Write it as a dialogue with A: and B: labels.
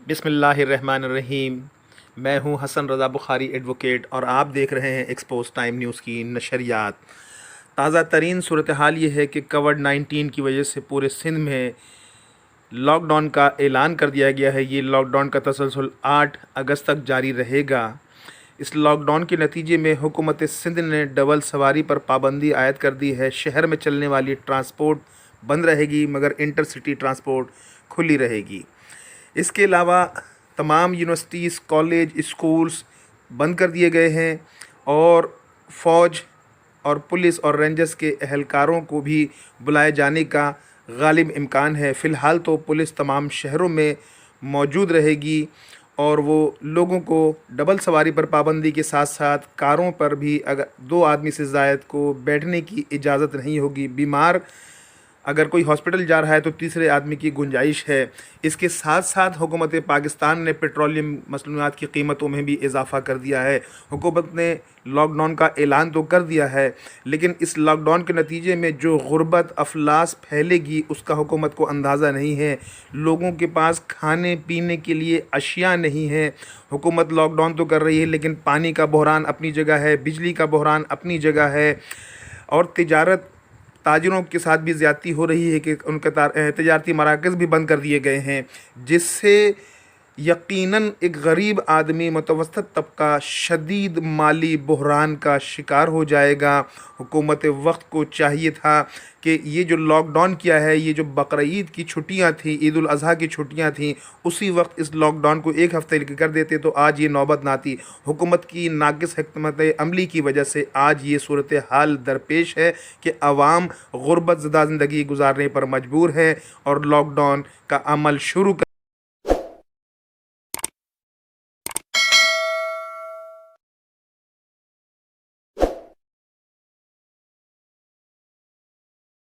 A: बिस्मिल्लाहिर्रहमानिर्रहीम। मैं हूं हसन रज़ा बुखारी एडवोकेट और आप देख रहे हैं एक्सपोज टाइम न्यूज़ की नशरियात। ताज़ा तरीन सूरत हाल ये है कि कोविड-19 की वजह से पूरे सिंध में लॉकडाउन का ऐलान कर दिया गया है। ये लॉकडाउन का तसलसल 8 अगस्त तक जारी रहेगा। इस लॉकडाउन के नतीजे में हुकूमत सिंध ने डबल सवारी पर पाबंदी आयद कर दी है। शहर में चलने वाली ट्रांसपोर्ट बंद रहेगी मगर इंटरसिटी ट्रांसपोर्ट खुली रहेगी। इसके अलावा तमाम यूनिवर्सिटीज़, कॉलेज, स्कूल्स बंद कर दिए गए हैं और फ़ौज और पुलिस और रेंजर्स के एहलकारों को भी बुलाए जाने का गालिब इम्कान है। फ़िलहाल तो पुलिस तमाम शहरों में मौजूद रहेगी और वो लोगों को डबल सवारी पर पाबंदी के साथ साथ कारों पर भी अगर 2 आदमी से ज़ायद को बैठने की इजाज़त नहीं होगी। बीमार अगर कोई हॉस्पिटल जा रहा है तो तीसरे आदमी की गुंजाइश है। इसके साथ साथ हुकूमत पाकिस्तान ने पेट्रोलियम मसनूआत की कीमतों में भी इजाफ़ा कर दिया है। हुकूमत ने लॉकडाउन का ऐलान तो कर दिया है, लेकिन इस लॉकडाउन के नतीजे में जो गुर्बत अफलास फैलेगी उसका हुकूमत को अंदाज़ा नहीं है। लोगों के पास खाने पीने के लिए अशिया नहीं है। हुकूमत लॉकडाउन तो कर रही है लेकिन पानी का बहरान अपनी जगह है, बिजली का बहरान अपनी जगह है और ताजिरों के साथ भी ज़्यादती हो रही है कि उनके तजारती मराकज़ भी बंद कर दिए गए हैं, जिससे यकीनन एक गरीब आदमी, मुतवस्सत तबका शदीद माली बहरान का शिकार हो जाएगा। हुकूमत वक्त को चाहिए था कि ये जो लॉकडाउन किया है, ये जो बकरीद की छुट्टियां थी, ईद उल अज़हा की छुट्टियां थी, उसी वक्त इस लॉकडाउन को 1 हफ़्ते कर देते तो आज ये नौबत ना आती। हुकूमत की नाक़िस हिकमत अमली की वजह से आज ये सूरत हाल दरपेश है कि अवाम गुर्बत ज़दा ज़िंदगी गुजारने पर मजबूर है और लॉकडाउन का अमल शुरू